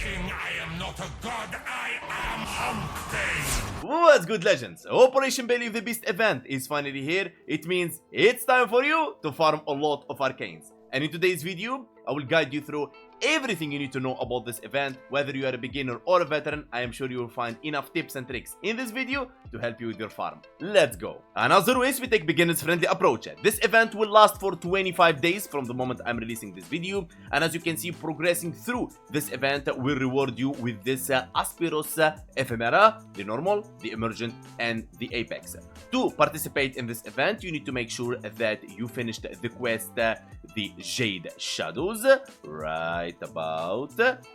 king, I am not a god, I am Arcanes. What's good, legends? Operation Belly of the Beast event is finally here. It means it's time for you to farm a lot of Arcanes. And in today's video, I will guide you through everything you need to know about this event. Whether you are a beginner or a veteran, I am sure you will find enough tips and tricks in this video to help you with your farm. Let's go. And as always, we take beginners friendly approach. This event will last for 25 days from the moment I'm releasing this video. And as you can see, progressing through this event will reward you with this Aspiros Ephemera, the normal, the emergent, and the apex. To participate in this event, you need to make sure that you finished the quest, the Jade Shadows, right about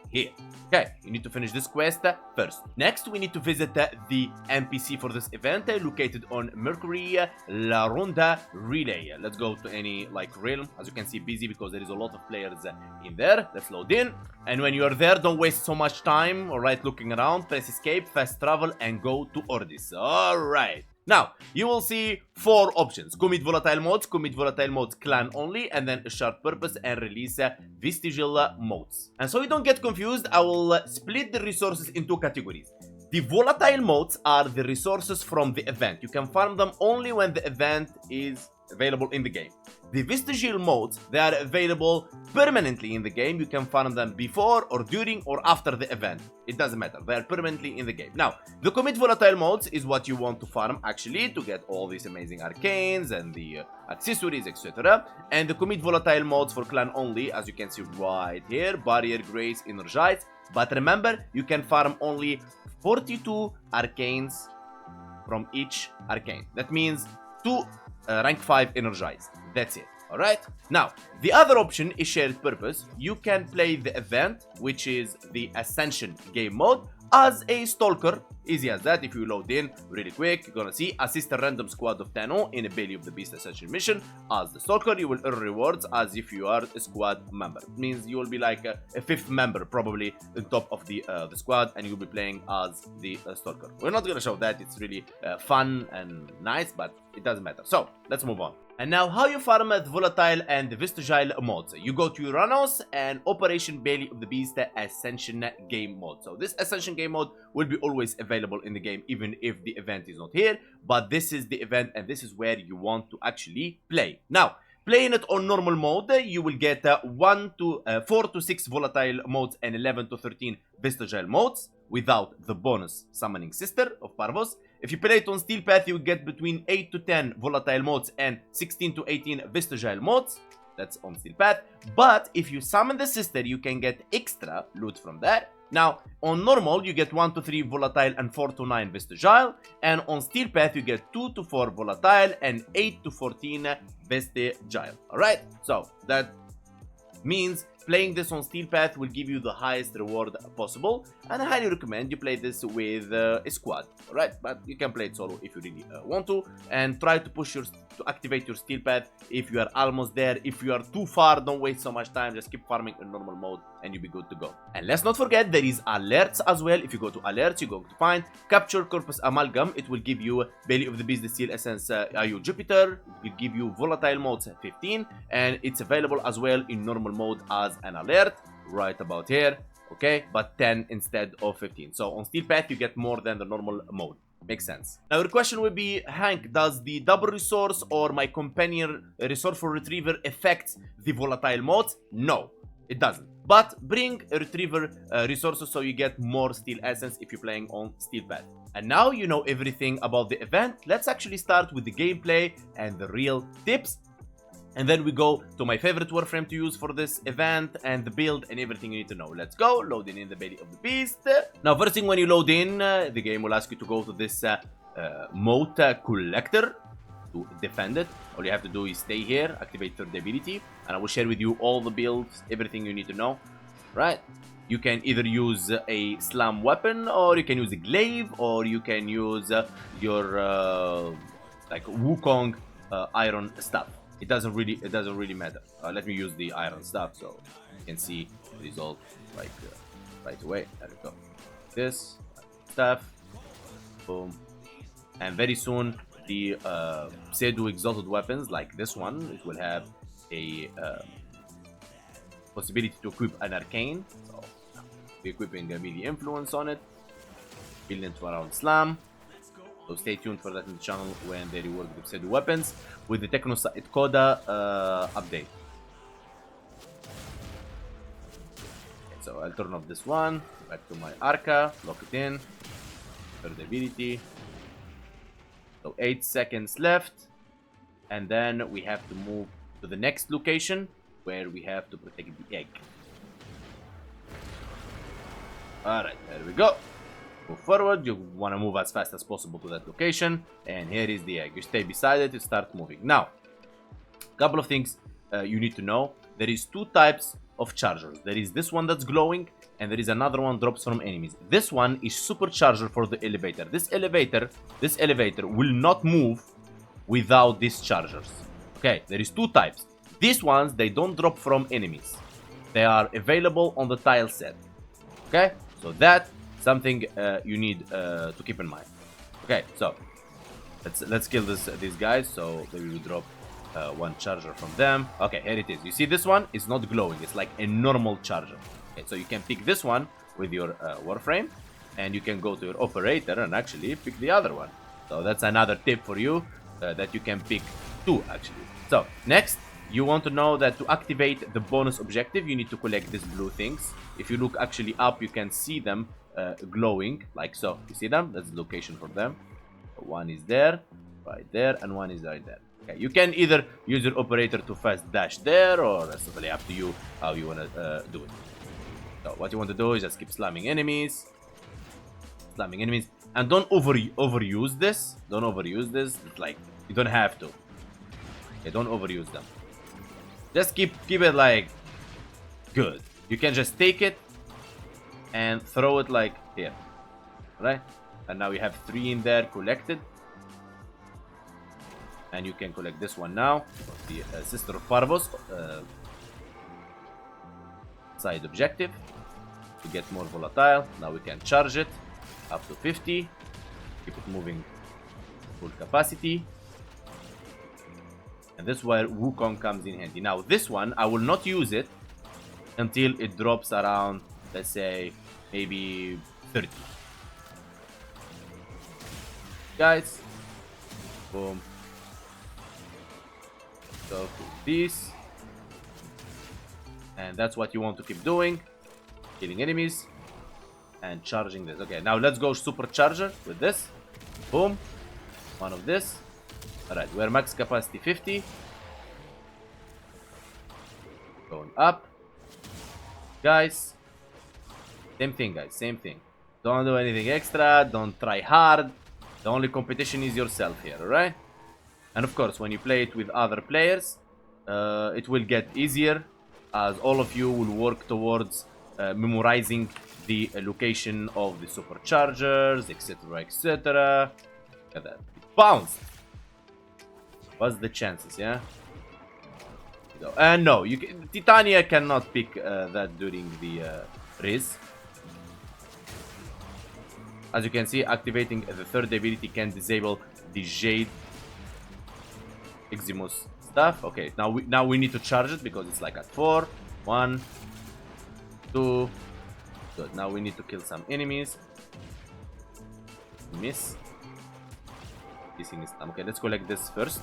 here. Okay, you need to finish this quest first. Next, we need to visit the NPC for this event, located on Mercury La Ronda Relay. Let's go to any realm. As you can see, busy because there is a lot of players in there. Let's load in. And when you are there, don't waste so much time, alright, looking around. Press escape, fast travel, and go to Ordis. Alright. Now, you will see 4 options. Commit Volatile Modes, Commit Volatile Modes Clan only, and then a Shard Purpose and release Vestigial Modes. And so you don't get confused, I will split the resources into categories. The Volatile Modes are the resources from the event. You can farm them only when the event is available in the game. The Vestigial Modes, they are available permanently in the game. You can farm them before or during or after the event. It doesn't matter. They are permanently in the game. Now, the Commit Volatile Modes is what you want to farm actually to get all these amazing Arcanes and the accessories, etc. And the Commit Volatile Modes for Clan only, as you can see right here, Barrier, Grace, Energize. But remember, you can farm only 42 Arcanes from each Arcane. That means 2 rank 5 Energized. That's it. Alright? Now, the other option is Shared Purpose. You can play the event, which is the Ascension game mode, as a Stalker. Easy as that. If you load in really quick, you're gonna see assist a random squad of 10 in a Belly of the Beast Ascension mission. As the Stalker, you will earn rewards as if you are a squad member. It means you will be like a 5th member, probably, on top of the squad, and you'll be playing as the Stalker. We're not gonna show that. It's really fun and nice, but it doesn't matter. So, let's move on. And now, how you farm the Volatile and the Vestigial modes. You go to Uranus and Operation Belly of the Beast Ascension game mode. So this Ascension game mode will be always available in the game, even if the event is not here. But this is the event, and this is where you want to actually play. Now, playing it on normal mode, you will get 4 to 6 Volatile modes and 11 to 13 Vestigial modes, without the bonus Summoning Sister of Parvos. If you play it on Steel Path, you will get between 8 to 10 Volatile modes and 16 to 18 Vestigial modes. That's on Steel Path. But if you summon the sister, you can get extra loot from that. Now, on normal, you get 1 to 3 Volatile and 4 to 9 Vestigial. And on Steel Path, you get 2 to 4 Volatile and 8 to 14 Vestigial. Alright? So, that means playing this on Steel Path will give you the highest reward possible, and I highly recommend you play this with a squad, right? But you can play it solo if you really want to, and try to push to activate your Steel Path if you are almost there. If you are too far, don't waste so much time, just keep farming in normal mode and you'll be good to go. And let's not forget, there is alerts as well. If you go to alerts, you're going to find Capture Corpus Amalgam. It will give you Belly of the Beast, the Steel Essence, IU Jupiter. It will give you Volatile modes 15, and it's available as well in normal mode as an alert right about here, okay, but 10 instead of 15. So on Steel Path you get more than the normal mode. Makes sense. Now your question would be, Hank, does the double resource or my companion resourceful retriever affect the Volatile modes? No, it doesn't. But bring a retriever resources so you get more Steel Essence if you're playing on Steel Path. And now you know everything about the event. Let's actually start with the gameplay and the real tips. And then we go to my favorite Warframe to use for this event and the build and everything you need to know. Let's go, loading in the Belly of the Beast. Now, first thing when you load in, the game will ask you to go to this Mote Collector to defend it. All you have to do is stay here, activate third ability, and I will share with you all the builds, everything you need to know. Right? You can either use a slam weapon, or you can use a glaive, or you can use your like Wukong iron staff. It doesn't really matter. Let me use the iron staff so you can see the result like right away. There we go. This staff, boom, and very soon the pseudo exalted weapons like this one, it will have a possibility to equip an arcane. So We're equipping a melee influence on it. Building to around slam. So stay tuned for that in the channel when they rework the pseudo weapons with the Technosite Coda update. Okay, so I'll turn off this one. Back to my Arca. Lock it in. Third ability. So 8 seconds left. And then we have to move to the next location where we have to protect the egg. Alright, there we go. Move forward. You want to move as fast as possible to that location. And here is the egg. You stay beside it, you start moving. Now, a couple of things you need to know. There is 2 types of chargers. There is this one that's glowing, and there is another one drops from enemies. This one is supercharger for the elevator. This elevator will not move without these chargers. Okay, there is 2 types. These ones, they don't drop from enemies. They are available on the tile set. Okay, so that something you need to keep in mind. Okay, so let's kill these guys. So maybe we drop 1 charger from them. Okay, here it is. You see this one is not glowing. It's like a normal charger. Okay, so you can pick this one with your Warframe, and you can go to your operator and actually pick the other one. So that's another tip for you that you can pick 2 actually. So next, you want to know that to activate the bonus objective, you need to collect these blue things. If you look actually up, you can see them glowing like so. You see them? That's the location for them. One is there, right there, and one is right there. Okay, you can either use your operator to fast dash there, or that's totally up to you how you want to do it. So what you want to do is just keep slamming enemies, and don't overuse this. Don't overuse this. It's like you don't have to. Okay, don't overuse them. Just keep it like good. You can just take it and throw it like here, right? And now we have 3 in there collected, and you can collect this one now. The Sister of Parvos side objective to get more volatile. Now we can charge it up to 50. Keep it moving full capacity. And this is where Wukong comes in handy. Now this one, I will not use it until it drops around, let's say, maybe 30. Guys, boom. So this, and that's what you want to keep doing, killing enemies and charging this. Okay, now let's go supercharger with this. Boom, one of this. All right, we're max capacity 50. Going up, guys. Same thing, guys. Same thing. Don't do anything extra. Don't try hard. The only competition is yourself here, alright? And of course, when you play it with other players, it will get easier, as all of you will work towards memorizing the location of the superchargers, etc, etc. Look at that. It bounced. What's the chances, yeah? And no, Titania cannot pick that during the Riz. As you can see, activating the 3rd ability can disable the Jade Eximus stuff. Okay, now we need to charge it because it's like at 4. 1, 2. Good. Now we need to kill some enemies. Miss. This thing is okay. Let's collect this first.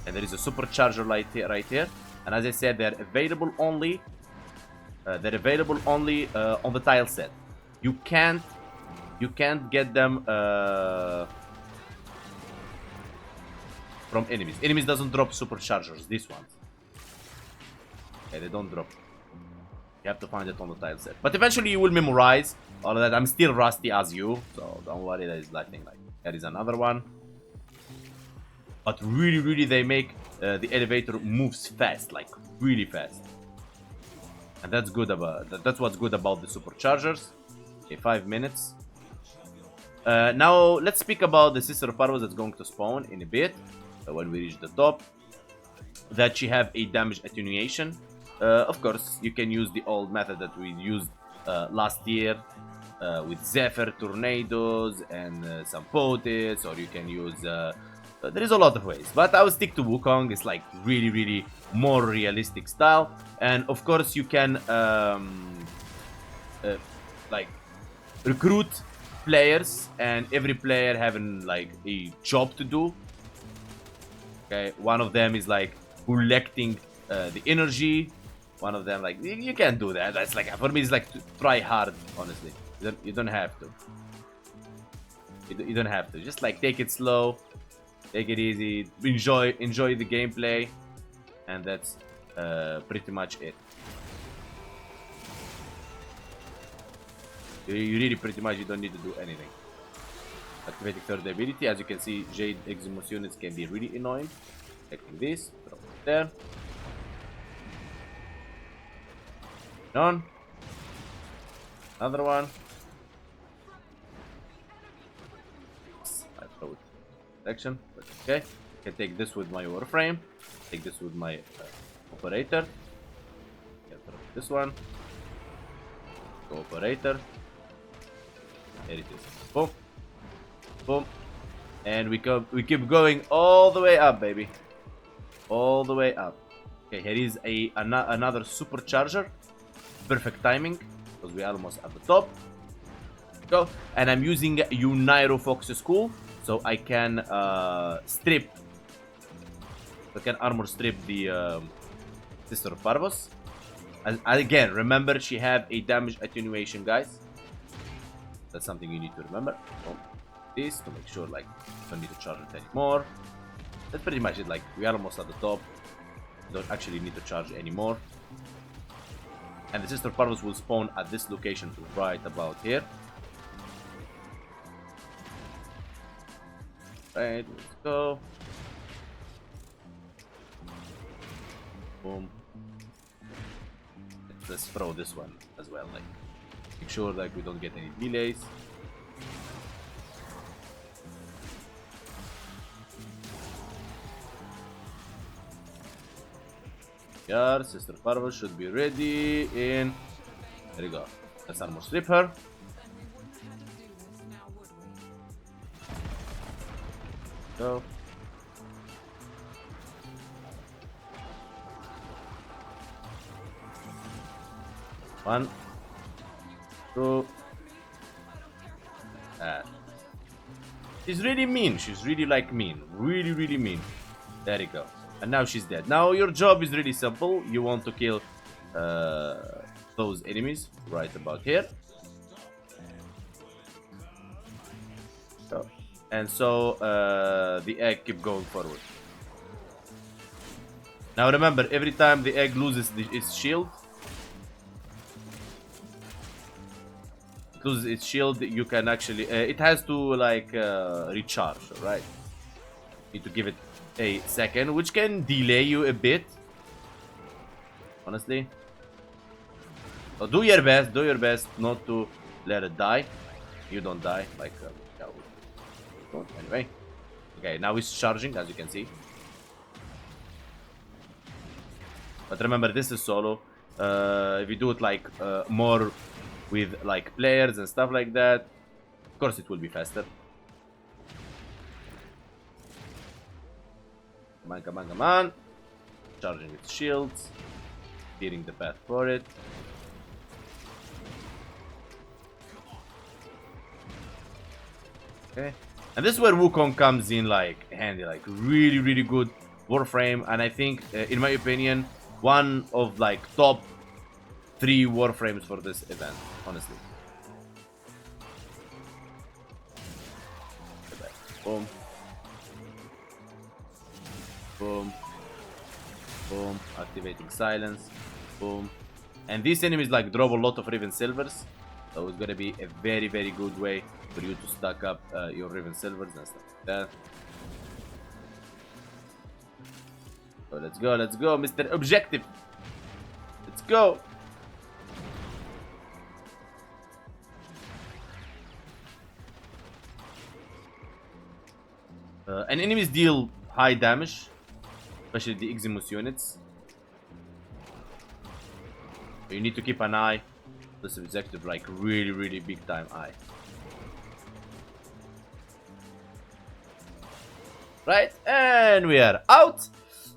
And there is a supercharger right here. And as I said, they're available only. On the tile set. You can't get them from enemies. Enemies doesn't drop superchargers. These ones. Okay, they don't drop. You have to find it on the tile set. But eventually you will memorize all of that. I'm still rusty as you, so don't worry. There is nothing like. There is another one. But really, they make the elevator moves fast, like really fast. And that's good about that's what's good about the superchargers. Okay, 5 minutes. Now let's speak about the Sister of Parvos that's going to spawn in a bit when we reach the top. That she have a damage attenuation. Of course, you can use the old method that we used last year with Zephyr tornadoes and some Motes, or you can use. There is a lot of ways, but I will stick to Wukong. It's like really more realistic style, and of course you can like recruit players, and every player having like a job to do. Okay, one of them is like collecting the energy. One of them, like, you can't do that. That's like, for me, it's like to try hard. Honestly, you don't have to. You don't have to. Just like take it slow, take it easy, enjoy the gameplay, and that's pretty much it. You really pretty much, you don't need to do anything. Activating third ability, as you can see, Jade Eximus units can be really annoying. Taking this, throw it there. On. Another one. I throw it. Section, but okay. I can take this with my Warframe. Take this with my operator. Can throw this one. Go operator. There it is. Boom. Boom. And we keep going all the way up, baby. All the way up. Okay, here is another supercharger. Perfect timing, because we are almost at the top. Go. And I'm using Unairo Fox School, so I can strip. I can armor strip the Sister of Parvos. And again, remember, she have a damage attenuation, guys. That's something you need to remember. So, this to make sure like you don't need to charge it anymore. That's pretty much it. Like, we are almost at the top. You don't actually need to charge anymore. And the Sister Parvos will spawn at this location right about here. Right, let's go. Boom. Let's throw this one as well. Like, make sure like we don't get any delays. Yeah, Sister Parvos should be ready in. There you go. Let's almost strip her. Go. One, two. She's really mean. She's really like mean. Really, really mean. There you go. And now she's dead. Now your job is really simple. You want to kill those enemies right about here. So, and so the egg keep going forward. Now remember, every time the egg loses its shield, you can actually it has to like recharge, right? Need to give it a second, which can delay you a bit, honestly. So do your best not to let it die. You don't die, like anyway. Okay, now it's charging, as you can see. But remember, this is solo. If you do it like more with like players and stuff like that, of course it will be faster. Come on, come on, come on. Charging its shields. Clearing the path for it. Okay. And this is where Wukong comes in like handy, like really, really good Warframe. And I think, in my opinion, one of like top 3 Warframes for this event, honestly. Boom. Boom. Boom. Activating silence. Boom. And these enemies like drop a lot of Riven Silvers. So it's gonna be a very, very good way for you to stack up your Riven Silvers and stuff like that. So let's go, Mr. Objective. Let's go. And enemies deal high damage, especially the Eximus units. You need to keep an eye. This objective, like really, really big time eye. Right, and we are out.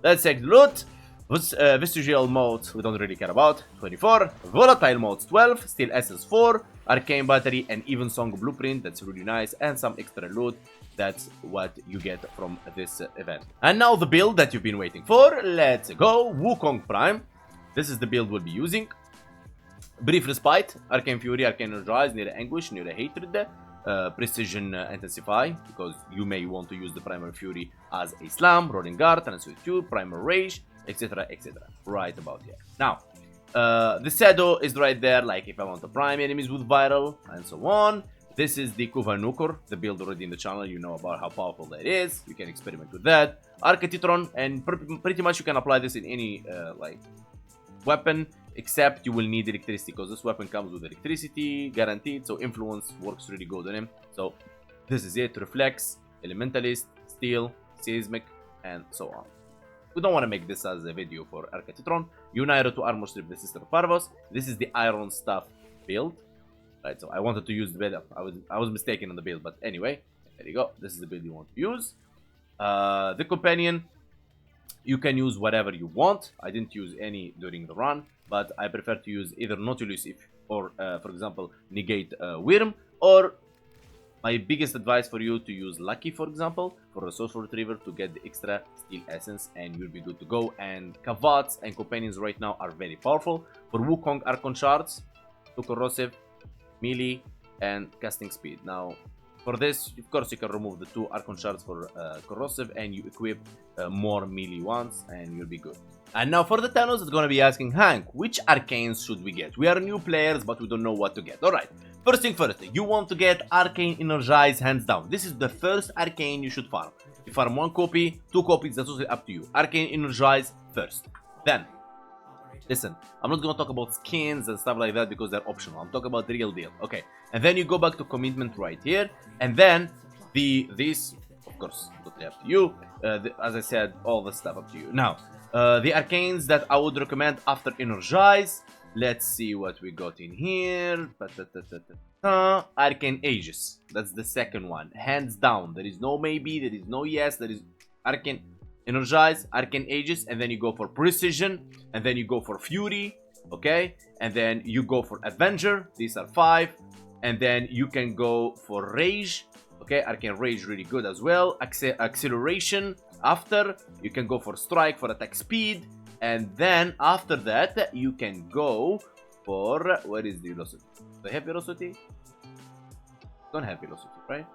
Let's take the loot. Vestigial Motes we don't really care about, 24. Volatile Motes 12. Steel Essence 4. arcane battery, and even song blueprint. That's really nice, and some extra loot. That's what you get from this event. And now the build that you've been waiting for. Let's go. Wukong Prime. This is the build we'll be using. Brief Respite, Arcane Fury, Arcane Energize, Near Anguish, Near Hatred, Precision Intensify, because you may want to use the Primal Fury as a Slam, Rolling Guard, Solitude, Primal Rage, etc, etc. Right about here. Now, the Shadow is right there, like if I want to prime enemies with Viral, and so on. This is the Kuva Nukur, the build already in the channel, you know about how powerful that is, you can experiment with that. Arcatitron, and pretty much you can apply this in any, like, weapon, except you will need electricity, because this weapon comes with electricity guaranteed, so influence works really good on him. So this is it. Reflex, Elementalist, Steel, Seismic, and so on. We don't want to make this as a video for Arcatitron. Unairo to Armor Strip, the sister of Parvos. This is the Iron Stuff build. Right, so I wanted to use the build. I was mistaken on the build, but anyway, there you go. This is the build you want to use. The Companion, you can use whatever you want. I didn't use any during the run, but I prefer to use either Nautilus or, for example, Negate Wyrm, or my biggest advice for you to use Lucky, for example, for Resource Retriever to get the extra Steel Essence, and you'll be good to go. And Kavats and Companions right now are very powerful. For Wukong, Archon Shards, to Corrosive, Melee, and Casting Speed. Now, for this, of course, you can remove the 2 Archon Shards for Corrosive, and you equip more melee ones, and you'll be good. And now for the Thanos, it's gonna be asking, Hank, which Arcanes should we get? We are new players, but we don't know what to get. Alright, first thing first, you want to get Arcane Energize hands down. This is the first Arcane you should farm. You farm 1 copy, 2 copies, that's totally up to you. Arcane Energize first. Then, listen, I'm not gonna talk about skins and stuff like that because they're optional. I'm talking about the real deal. Okay, and then you go back to commitment right here, and then these, of course, totally up to you. As I said, all the stuff up to you. Now, the Arcanes that I would recommend after Energize. Let's see what we got in here. Arcane Aegis. That's the second one, hands down. There is no maybe, there is no yes, there is Arcane Energize, Arcane Aegis, and then you go for Precision, and then you go for Fury, okay? And then you go for Avenger, these are 5, and then you can go for Rage, okay? Arcane Rage really good as well. Acceleration, after, you can go for Strike for attack speed, and then after that, you can go for, where is the Velocity? Do I have Velocity? Don't have Velocity, right?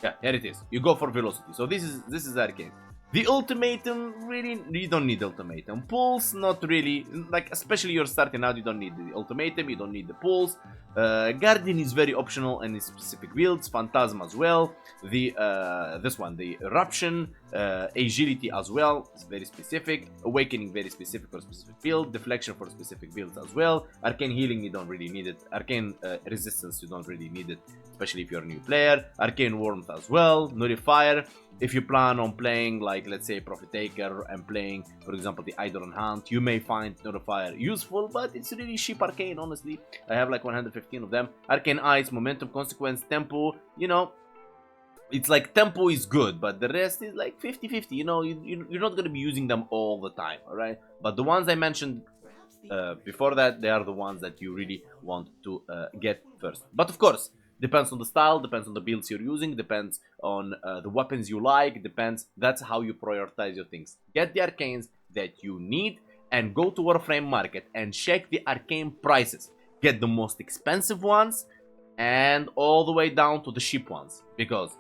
Yeah, here it is. You go for Velocity. So this is Arcane. The Ultimatum, really, you don't need Ultimatum. Pulse, not really. Like, especially you're starting out, you don't need the Ultimatum, you don't need the Pulse. Guardian is very optional in specific builds. Phantasm as well. This one, the Eruption, Agility as well, it's very specific. Awakening, very specific for a specific build. Deflection for specific builds as well. Arcane Healing, you don't really need it. Arcane Resistance, you don't really need it, especially if you're a new player. Arcane Warmth as well. Nullifier, if you plan on playing, like, let's say, Prophet Taker and playing, for example, the Eidolon Hunt, you may find Nullifier useful, but it's really cheap Arcane, honestly. I have like 115 of them. Arcane Ice, Momentum, Consequence, Tempo, you know, it's like Tempo is good, but the rest is like 50-50, you know, you're not going to be using them all the time, alright? But the ones I mentioned before that, they are the ones that you really want to get first. But of course, depends on the style, depends on the builds you're using, depends on the weapons you like, depends, that's how you prioritize your things. Get the Arcanes that you need and go to Warframe Market and check the Arcane prices. Get the most expensive ones and all the way down to the cheap ones, because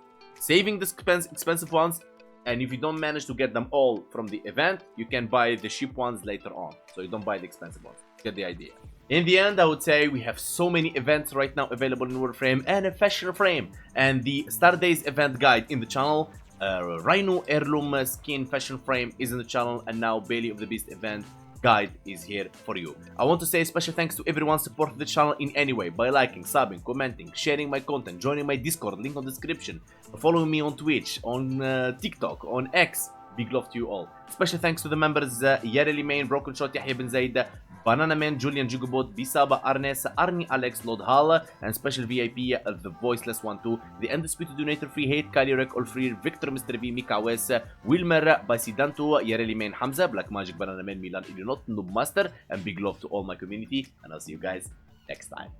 saving the expensive ones, and if you don't manage to get them all from the event, you can buy the cheap ones later on, so you don't buy the expensive ones. Get the idea. In the end, I would say we have so many events right now available in Warframe and a Fashion Frame, and the Star Days event guide in the channel, Rhino Heirloom Skin Fashion Frame is in the channel, and now Belly of the Beast event guide is here for you. I want to say a special thanks to everyone supporting the channel in any way by liking, subbing, commenting, sharing my content, joining my Discord, link on the description, following me on Twitch, on TikTok, on X. Big love to you all. Special thanks to the members Yareli Main, Broken Shot, Yahya Ben Zaid, Banana Man, Julian Jugubot, Bisaba, Arnes, Arni Alex, Lord Hall, and special VIP the Voiceless One too, the Undisputed Donator Free Hate, Kalirek, Olfrir, Victor, Mr. V, Mika Wes, Wilmer, Basidanto, Yareli Main, Hamza, Black Magic, Banana Man, Milan, Ilionot, Noob Master, and big love to all my community, and I'll see you guys next time.